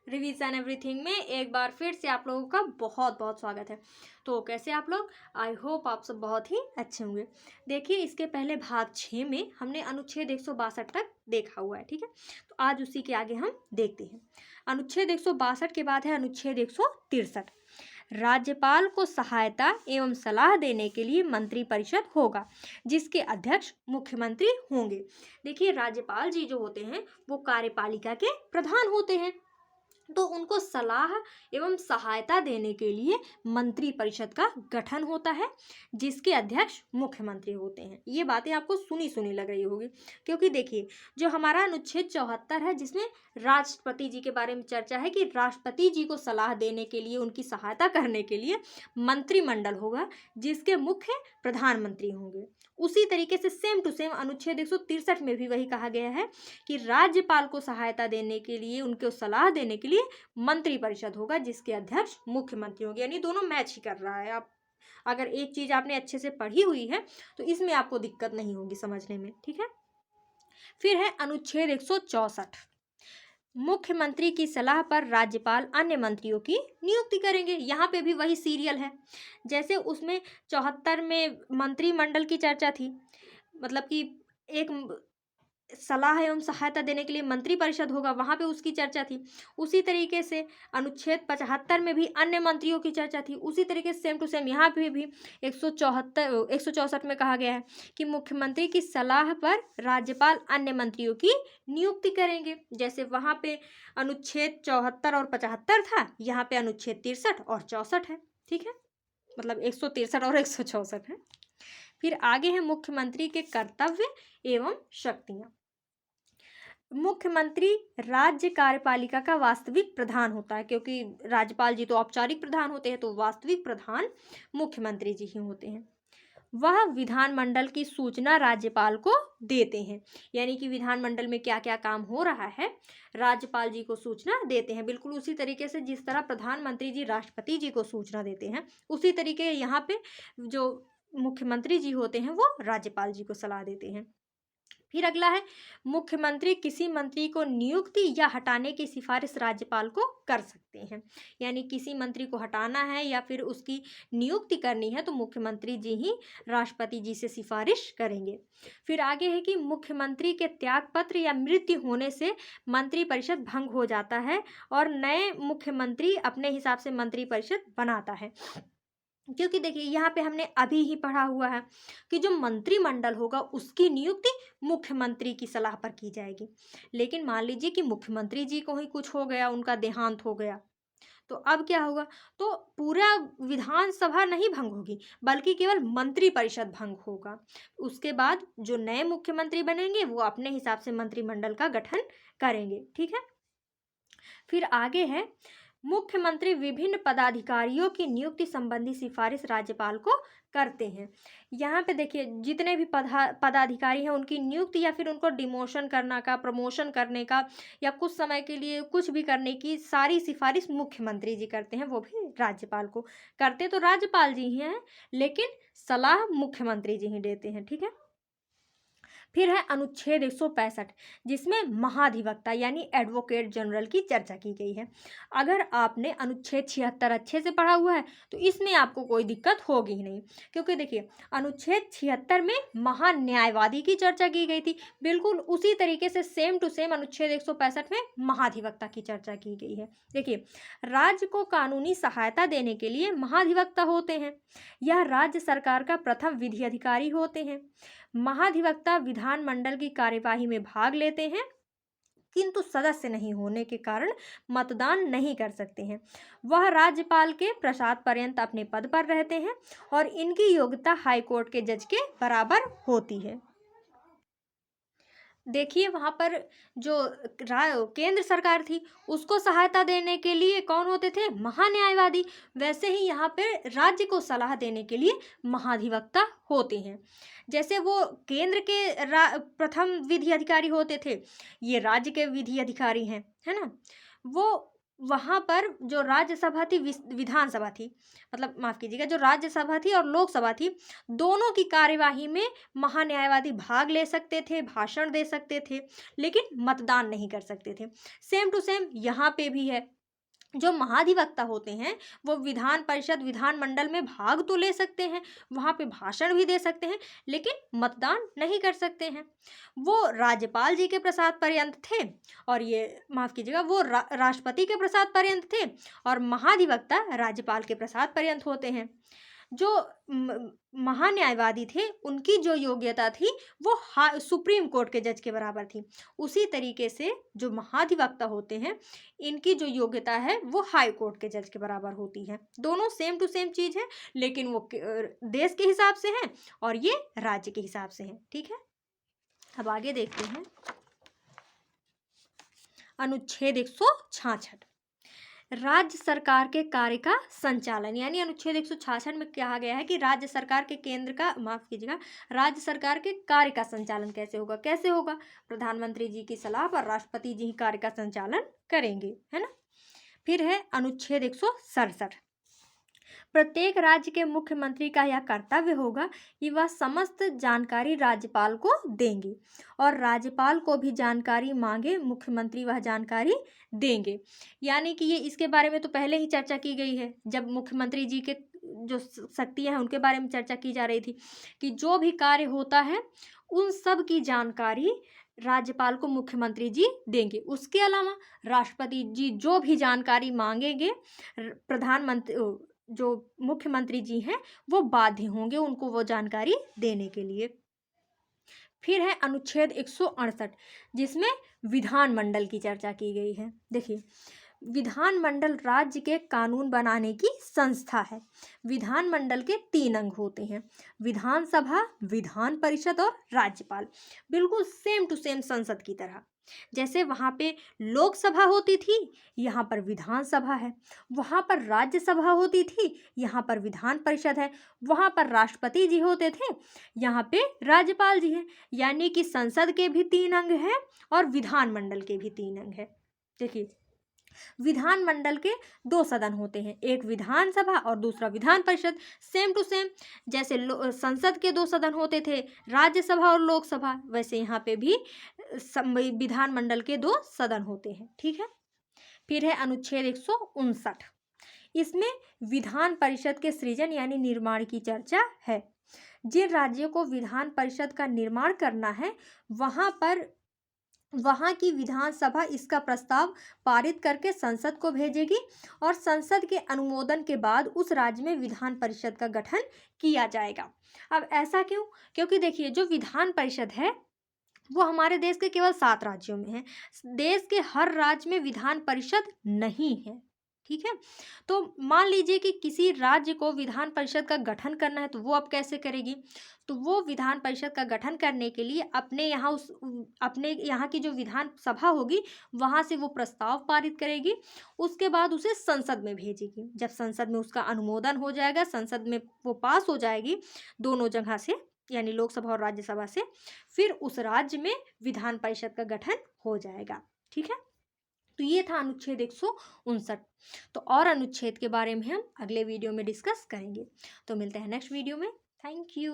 Revision everything में एक बार फिर से आप लोगों का बहुत बहुत स्वागत है। तो कैसे आप लोग? आई होप आप सब बहुत ही अच्छे होंगे। देखिए, इसके पहले भाग 6 में हमने अनुच्छेद 162 तक देखा हुआ है, ठीक है। तो आज उसी के आगे हम देखते हैं। अनुच्छेद 162 के बाद है अनुच्छेद 163। राज्यपाल को सहायता एवं सलाह देने के लिए मंत्रिपरिषद होगा, जिसके अध्यक्ष मुख्यमंत्री होंगे। देखिए, राज्यपाल जी जो होते हैं वो कार्यपालिका के प्रधान होते हैं, तो उनको सलाह एवं सहायता देने के लिए मंत्रिपरिषद का गठन होता है, जिसके अध्यक्ष मुख्यमंत्री होते हैं। ये बातें आपको सुनी सुनी लग रही होगी, क्योंकि देखिए, जो हमारा अनुच्छेद 74 है, जिसमें राष्ट्रपति जी के बारे में चर्चा है कि राष्ट्रपति जी को सलाह देने के लिए, उनकी सहायता करने के लिए मंत्रिमंडल होगा, जिसके मुख्य प्रधानमंत्री होंगे। उसी तरीके से सेम टू सेम अनुच्छेद 163 में भी वही कहा गया है कि राज्यपाल को सहायता देने के लिए, उनको सलाह देने के लिए मंत्रिपरिषद होगा, जिसके अध्यक्ष मुख्यमंत्री होंगे। यानी दोनों मैच ही कर रहा है। आप अगर एक चीज आपने अच्छे से पढ़ी हुई है तो इसमें आपको दिक्कत नहीं होगी समझने में, ठीक है। फिर है अनुच्छेद 164। मुख्यमंत्री की सलाह पर राज्यपाल अन्य मंत्रियों की नियुक्ति करेंगे। यहाँ पे भी वही सीरियल है, जैसे उसमें 74 में मंत्रिमंडल की चर्चा थी, मतलब कि एक सलाह एवं सहायता देने के लिए मंत्रिपरिषद होगा, वहाँ पे उसकी चर्चा थी। उसी तरीके से अनुच्छेद 75 में भी अन्य मंत्रियों की चर्चा थी। उसी तरीके से सेम टू सेम यहाँ पे भी 164 में कहा गया है कि मुख्यमंत्री की सलाह पर राज्यपाल अन्य मंत्रियों की नियुक्ति करेंगे। जैसे वहाँ पे अनुच्छेद 74 और 75 था, यहाँ पे अनुच्छेद 63 और 64 है, ठीक है। मतलब 163 और 164 है। फिर आगे है मुख्यमंत्री के कर्तव्य एवं शक्तियां। मुख्यमंत्री राज्य कार्यपालिका का वास्तविक प्रधान होता है, क्योंकि राज्यपाल जी तो औपचारिक प्रधान होते हैं, तो वास्तविक प्रधान मुख्यमंत्री जी ही होते हैं। वह विधानमंडल की सूचना राज्यपाल को देते हैं, यानी कि विधानमंडल में क्या क्या काम हो रहा है राज्यपाल जी को सूचना देते हैं। बिल्कुल उसी तरीके से जिस तरह प्रधानमंत्री जी राष्ट्रपति जी को सूचना देते हैं, उसी तरीके यहाँ पे जो मुख्यमंत्री जी होते हैं वो राज्यपाल जी को सलाह देते हैं। फिर अगला है, मुख्यमंत्री किसी मंत्री को नियुक्ति या हटाने की सिफारिश राज्यपाल को कर सकते हैं। यानी किसी मंत्री को हटाना है या फिर उसकी नियुक्ति करनी है तो मुख्यमंत्री जी ही राष्ट्रपति जी से सिफारिश करेंगे। फिर आगे है कि मुख्यमंत्री के त्यागपत्र या मृत्यु होने से मंत्रिपरिषद भंग हो जाता है और नए मुख्यमंत्री अपने हिसाब से मंत्रिपरिषद बनाता है। क्योंकि देखिए, यहाँ पे हमने अभी ही पढ़ा हुआ है कि जो मंत्रिमंडल होगा उसकी नियुक्ति मुख्यमंत्री की सलाह पर की जाएगी। लेकिन मान लीजिए कि मुख्यमंत्री जी को ही कुछ हो गया, उनका देहांत हो गया, तो अब क्या होगा? तो पूरा विधानसभा नहीं भंग होगी, बल्कि केवल मंत्रिपरिषद भंग होगा। उसके बाद जो नए मुख्यमंत्री बनेंगे वो अपने हिसाब से मंत्रिमंडल का गठन करेंगे, ठीक है। फिर आगे है, मुख्यमंत्री विभिन्न पदाधिकारियों की नियुक्ति संबंधी सिफारिश राज्यपाल को करते हैं। यहाँ पे देखिए, जितने भी पदाधिकारी हैं उनकी नियुक्ति या फिर उनको डिमोशन करना का, प्रमोशन करने का, या कुछ समय के लिए कुछ भी करने की सारी सिफारिश मुख्यमंत्री जी करते हैं, वो भी राज्यपाल को करते तो राज्यपाल जी ही हैं, लेकिन सलाह मुख्यमंत्री जी ही देते हैं, ठीक है। फिर है अनुच्छेद 165, जिसमें महाधिवक्ता यानी एडवोकेट जनरल की चर्चा की गई है। अगर आपने अनुच्छेद 76 अच्छे से पढ़ा हुआ है तो इसमें आपको कोई दिक्कत होगी ही नहीं, क्योंकि देखिए, अनुच्छेद 76 में महान्यायवादी की चर्चा की गई थी। बिल्कुल उसी तरीके से सेम टू सेम अनुच्छेद 165 में महाधिवक्ता की चर्चा की गई है। देखिए, राज्य को कानूनी सहायता देने के लिए महाधिवक्ता होते हैं। यह राज्य सरकार का प्रथम विधि अधिकारी होते हैं। महाधिवक्ता विधानमंडल की कार्यवाही में भाग लेते हैं, किंतु सदस्य नहीं होने के कारण मतदान नहीं कर सकते हैं। वह राज्यपाल के प्रसाद पर्यंत अपने पद पर रहते हैं और इनकी योग्यता हाईकोर्ट के जज के बराबर होती है। देखिए, वहाँ पर जो केंद्र सरकार थी उसको सहायता देने के लिए कौन होते थे? महान्यायवादी। वैसे ही यहाँ पे राज्य को सलाह देने के लिए महाधिवक्ता होते हैं। जैसे वो केंद्र के प्रथम विधि अधिकारी होते थे, ये राज्य के विधि अधिकारी हैं, है ना। वो वहाँ पर जो राज्यसभा थी, विधानसभा थी, मतलब माफ़ कीजिएगा, जो राज्यसभा थी और लोकसभा थी, दोनों की कार्यवाही में महान्यायवादी भाग ले सकते थे, भाषण दे सकते थे, लेकिन मतदान नहीं कर सकते थे। सेम टू सेम यहाँ पे भी है। जो महाधिवक्ता होते हैं वो विधान परिषद, विधानमंडल में भाग तो ले सकते हैं, वहाँ पे भाषण भी दे सकते हैं, लेकिन मतदान नहीं कर सकते हैं। वो राज्यपाल जी के प्रसाद पर्यंत थे, और ये माफ़ कीजिएगा, वो राष्ट्रपति के प्रसाद पर्यंत थे, और महाधिवक्ता राज्यपाल के प्रसाद पर्यंत होते हैं। जो महान्यायवादी थे, उनकी जो योग्यता थी वो सुप्रीम कोर्ट के जज के बराबर थी। उसी तरीके से जो महाधिवक्ता होते हैं, इनकी जो योग्यता है वो हाई कोर्ट के जज के बराबर होती है। दोनों सेम टू सेम चीज़ है, लेकिन वो देश के हिसाब से हैं और ये राज्य के हिसाब से हैं। ठीक है, अब आगे देखते हैं अनुच्छेद 166, राज्य सरकार के कार्य का संचालन। यानी अनुच्छेद 166 में कहा गया है कि राज्य सरकार के केंद्र का, माफ कीजिएगा, राज्य सरकार के कार्य का संचालन कैसे होगा। कैसे होगा? प्रधानमंत्री जी की सलाह पर राष्ट्रपति जी ही कार्य का संचालन करेंगे, है ना। फिर है अनुच्छेद 167, प्रत्येक राज्य के मुख्यमंत्री का यह कर्तव्य होगा कि वह समस्त जानकारी राज्यपाल को देंगे, और राज्यपाल को भी जानकारी मांगे मुख्यमंत्री वह जानकारी देंगे। यानी कि ये, इसके बारे में तो पहले ही चर्चा की गई है, जब मुख्यमंत्री जी के जो शक्तियां हैं उनके बारे में चर्चा की जा रही थी कि जो भी कार्य होता है उन सब की जानकारी राज्यपाल को मुख्यमंत्री जी देंगे। उसके अलावा राष्ट्रपति जी जो भी जानकारी मांगेंगे, प्रधानमंत्री जो मुख्यमंत्री जी हैं वो बाध्य होंगे उनको वो जानकारी देने के लिए। फिर है अनुच्छेद 168, जिसमें विधानमंडल की चर्चा की गई है। देखिए, विधानमंडल राज्य के कानून बनाने की संस्था है। विधानमंडल के 3 अंग होते हैं, विधानसभा, विधान परिषद और राज्यपाल। बिल्कुल सेम टू सेम संसद की तरह। जैसे वहाँ पे लोकसभा होती थी, यहाँ पर विधानसभा है। वहाँ पर राज्यसभा होती थी, यहाँ पर विधान परिषद है। वहाँ पर राष्ट्रपति जी होते थे, यहाँ पे राज्यपाल जी हैं। यानी कि संसद के भी 3 अंग हैं और विधानमंडल के भी 3 अंग हैं। देखिए, विधानमंडल के 2 सदन होते हैं, एक विधानसभा और दूसरा Vidhan Parishad. Same to same जैसे संसद के 2 सदन होते थे, राज्यसभा और लोकसभा, वैसे यहाँ पे भी विधानमंडल के 2 सदन होते हैं। ठीक है, फिर है अनुच्छेद 159, इसमें विधान परिषद के सृजन यानी निर्माण की चर्चा है। जिन राज्यों को विधान परिषद का निर्माण करना है, वहाँ की विधानसभा इसका प्रस्ताव पारित करके संसद को भेजेगी, और संसद के अनुमोदन के बाद उस राज्य में विधान परिषद का गठन किया जाएगा। अब ऐसा क्यों? क्योंकि देखिए, जो विधान परिषद है वो हमारे देश के केवल 7 राज्यों में है। देश के हर राज्य में विधान परिषद नहीं है। ठीक है, तो मान लीजिए कि किसी राज्य को विधान परिषद का गठन करना है, तो वो अब कैसे करेगी? तो वो विधान परिषद का गठन करने के लिए अपने यहाँ की जो विधान सभा होगी वहाँ से वो प्रस्ताव पारित करेगी। उसके बाद उसे संसद में भेजेगी। जब संसद में उसका अनुमोदन हो जाएगा, संसद में वो पास हो जाएगी दोनों जगह से, यानी लोकसभा और राज्यसभा से, फिर उस राज्य में विधान परिषद का गठन हो जाएगा। ठीक है, तो ये था अनुच्छेद 159। तो और अनुच्छेद के बारे में हम अगले वीडियो में डिस्कस करेंगे। तो मिलते हैं नेक्स्ट वीडियो में। Thank you.